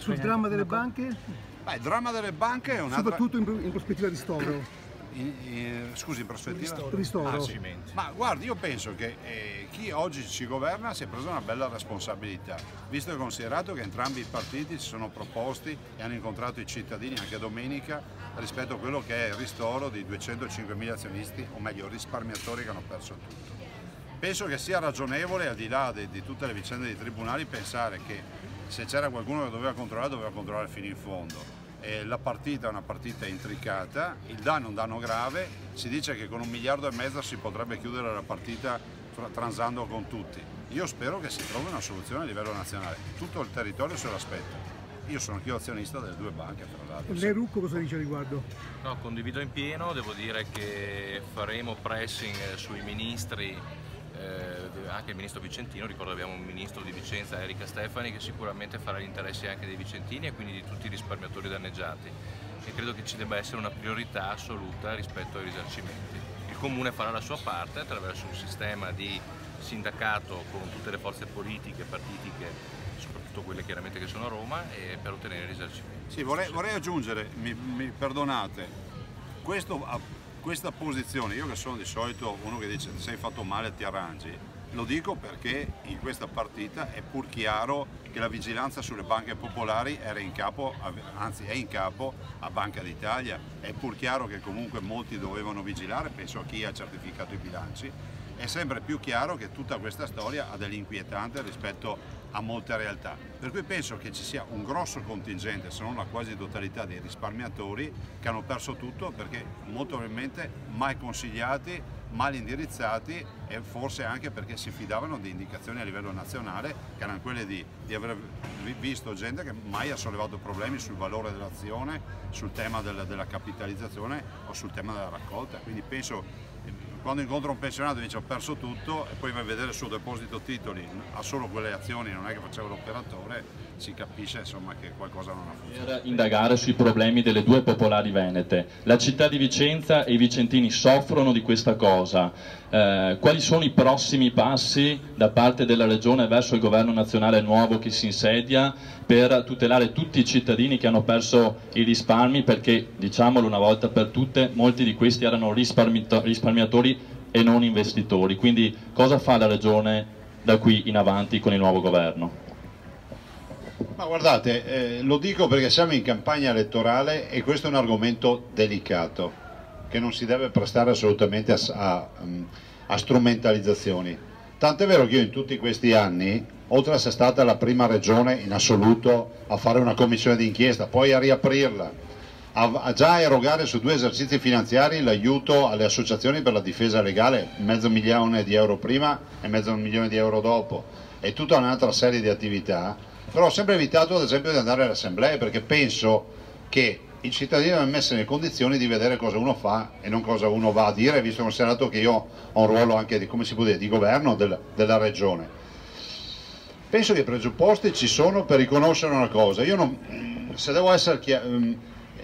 sul dramma delle banche? Il dramma delle banche è un'altra... Soprattutto in prospettiva ristoro. Scusi, in prospettiva? Ristoro. Sì. Ma guardi, io penso che chi oggi ci governa si è preso una bella responsabilità, visto e considerato che entrambi i partiti si sono proposti e hanno incontrato i cittadini anche domenica rispetto a quello che è il ristoro di 205.000 azionisti, o meglio risparmiatori che hanno perso tutto. Penso che sia ragionevole, al di là di tutte le vicende dei tribunali, pensare che se c'era qualcuno che doveva controllare fino in fondo. La partita è una partita intricata, il danno è un danno grave, si dice che con 1,5 miliardi si potrebbe chiudere la partita transando con tutti. Io spero che si trovi una soluzione a livello nazionale, tutto il territorio se l'aspetta. Io sono anch'io azionista delle due banche, tra l'altro. Lei Rucco cosa dice a riguardo? No, condivido in pieno, devo dire che faremo pressing sui ministri, anche il ministro Vicentino. Ricordo che abbiamo un ministro di Vicenza, Erika Stefani, che sicuramente farà gli interessi anche dei vicentini e quindi di tutti i risparmiatori danneggiati, e credo che ci debba essere una priorità assoluta rispetto ai risarcimenti. Il Comune farà la sua parte attraverso un sistema di sindacato con tutte le forze politiche, partitiche, soprattutto quelle chiaramente che sono a Roma, e per ottenere i risarcimenti. Sì, vorrei aggiungere, mi perdonate, questa posizione, io che sono di solito uno che dice sei fatto male ti arrangi, lo dico perché in questa partita è pur chiaro che la vigilanza sulle banche popolari era in capo, anzi è in capo a Banca d'Italia, è pur chiaro che comunque molti dovevano vigilare, penso a chi ha certificato i bilanci, è sempre più chiaro che tutta questa storia ha dell'inquietante rispetto a molte realtà, per cui penso che ci sia un grosso contingente, se non la quasi totalità dei risparmiatori che hanno perso tutto perché molto probabilmente mai consigliati, mal indirizzati, e forse anche perché si fidavano di indicazioni a livello nazionale che erano quelle di aver visto gente che mai ha sollevato problemi sul valore dell'azione, sul tema della capitalizzazione o sul tema della raccolta. Quindi penso, quando incontro un pensionato e dice ho perso tutto e poi vai a vedere il suo deposito titoli, ha solo quelle azioni, non è che faceva l'operatore, si capisce insomma che qualcosa non ha funzionato. Per indagare sui problemi delle due popolari venete, la città di Vicenza e i vicentini soffrono di questa cosa. Quali sono i prossimi passi da parte della Regione verso il governo nazionale nuovo che si insedia per tutelare tutti i cittadini che hanno perso i risparmi, perché diciamolo una volta per tutte, molti di questi erano risparmiatori e non investitori, quindi cosa fa la Regione da qui in avanti con il nuovo governo? Ma guardate, lo dico perché siamo in campagna elettorale e questo è un argomento delicato che non si deve prestare assolutamente a strumentalizzazioni. Tant'è vero che io in tutti questi anni, oltre a essere stata la prima regione in assoluto a fare una commissione d'inchiesta, poi a riaprirla, a già erogare su 2 esercizi finanziari l'aiuto alle associazioni per la difesa legale, €500.000 prima e €500.000 dopo, e tutta un'altra serie di attività, però ho sempre evitato ad esempio di andare alle assemblee, perché penso che il cittadino deve essere nelle condizioni di vedere cosa uno fa e non cosa uno va a dire, visto e considerato che io ho un ruolo anche di, come si può dire, di governo della regione. Penso che i presupposti ci sono per riconoscere una cosa. Io non, se devo essere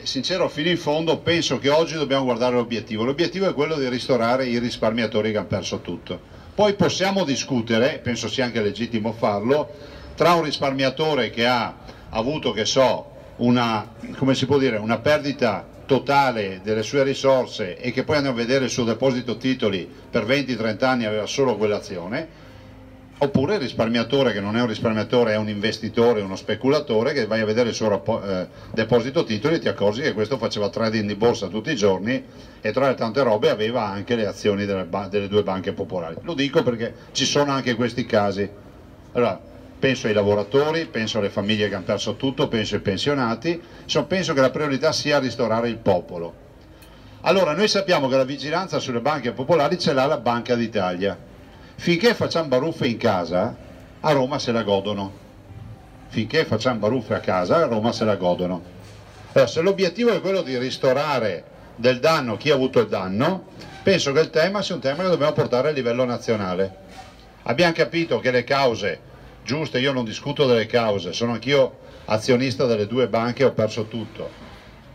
sincero fino in fondo, penso che oggi dobbiamo guardare l'obiettivo. L'obiettivo è quello di ristorare i risparmiatori che hanno perso tutto. Poi possiamo discutere, penso sia anche legittimo farlo, tra un risparmiatore che ha avuto, che so, come si può dire, una perdita totale delle sue risorse e che poi andiamo a vedere il suo deposito titoli per 20-30 anni aveva solo quell'azione, oppure il risparmiatore che non è un risparmiatore, è un investitore, uno speculatore, che vai a vedere il suo deposito titoli e ti accorgi che questo faceva trading di borsa tutti i giorni e tra le tante robe aveva anche le azioni delle 2 banche popolari. Lo dico perché ci sono anche questi casi. Allora, penso ai lavoratori, penso alle famiglie che hanno perso tutto, penso ai pensionati, insomma, penso che la priorità sia ristorare il popolo. Allora, noi sappiamo che la vigilanza sulle banche popolari ce l'ha la Banca d'Italia. Finché facciamo baruffe in casa, a Roma se la godono. Finché facciamo baruffe a casa, a Roma se la godono. Allora, se l'obiettivo è quello di ristorare del danno chi ha avuto il danno, penso che il tema sia un tema che dobbiamo portare a livello nazionale. Abbiamo capito che le cause giuste, io non discuto delle cause, sono anch'io azionista delle 2 banche, ho perso tutto,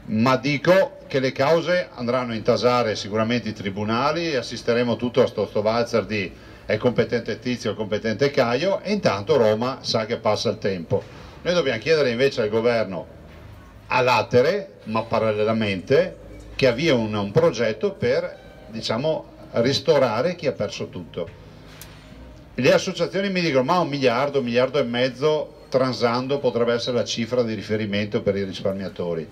ma dico che le cause andranno a intasare sicuramente i tribunali e assisteremo tutto a sto valzer di è competente Tizio, è competente Caio, e intanto Roma sa che passa il tempo. Noi dobbiamo chiedere invece al governo a latere, ma parallelamente, che avvia un progetto per, diciamo, ristorare chi ha perso tutto. Le associazioni mi dicono: ma 1 miliardo, 1,5 miliardi transando potrebbe essere la cifra di riferimento per i risparmiatori.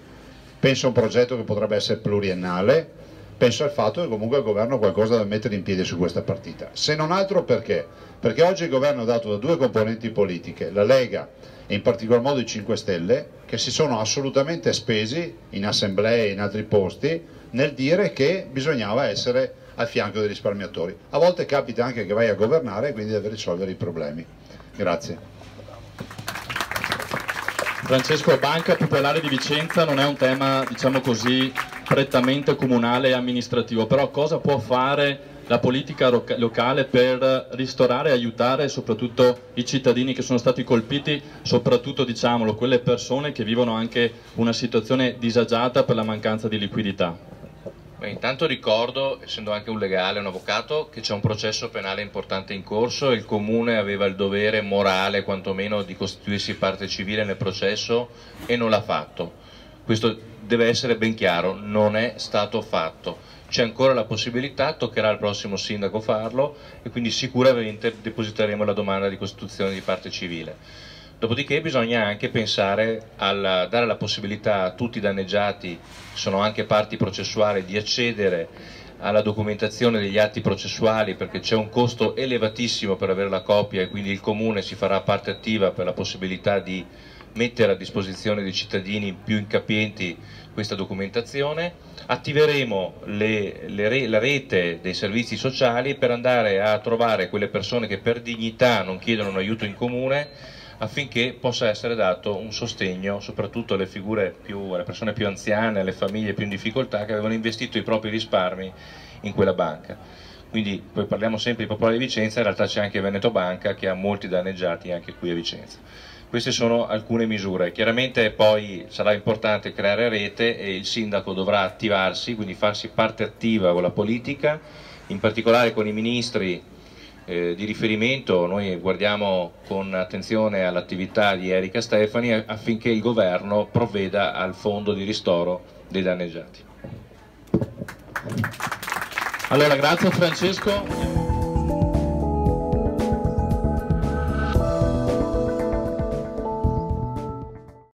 Penso a un progetto che potrebbe essere pluriennale, penso al fatto che comunque il governo ha qualcosa da mettere in piedi su questa partita. Se non altro perché? Perché oggi il governo è dato da 2 componenti politiche, la Lega e in particolar modo i 5 Stelle, che si sono assolutamente spesi in assemblee e in altri posti nel dire che bisognava essere al fianco dei risparmiatori. A volte capita anche che vai a governare e quindi devi risolvere i problemi. Grazie. Francesco, Banca Popolare di Vicenza non è un tema, diciamo così, prettamente comunale e amministrativo, però cosa può fare la politica locale per ristorare e aiutare soprattutto i cittadini che sono stati colpiti, soprattutto, diciamolo, quelle persone che vivono anche una situazione disagiata per la mancanza di liquidità? Beh, intanto ricordo, essendo anche un legale, un avvocato, che c'è un processo penale importante in corso e il Comune aveva il dovere morale quantomeno di costituirsi parte civile nel processo e non l'ha fatto. Questo deve essere ben chiaro, non è stato fatto. C'è ancora la possibilità, toccherà al prossimo sindaco farlo e quindi sicuramente depositeremo la domanda di costituzione di parte civile. Dopodiché bisogna anche pensare a dare la possibilità a tutti i danneggiati, che sono anche parti processuali, di accedere alla documentazione degli atti processuali, perché c'è un costo elevatissimo per avere la copia e quindi il Comune si farà parte attiva per la possibilità di mettere a disposizione dei cittadini più incapienti questa documentazione. Attiveremo la rete dei servizi sociali per andare a trovare quelle persone che per dignità non chiedono un aiuto in comune, affinché possa essere dato un sostegno soprattutto alle persone più anziane, alle famiglie più in difficoltà che avevano investito i propri risparmi in quella banca. Quindi poi parliamo sempre di Popolare di Vicenza, in realtà c'è anche Veneto Banca che ha molti danneggiati anche qui a Vicenza. Queste sono alcune misure. Chiaramente poi sarà importante creare rete e il sindaco dovrà attivarsi, quindi farsi parte attiva con la politica, in particolare con i ministri di riferimento. Noi guardiamo con attenzione all'attività di Erika Stefani affinché il governo provveda al fondo di ristoro dei danneggiati. Allora, grazie Francesco.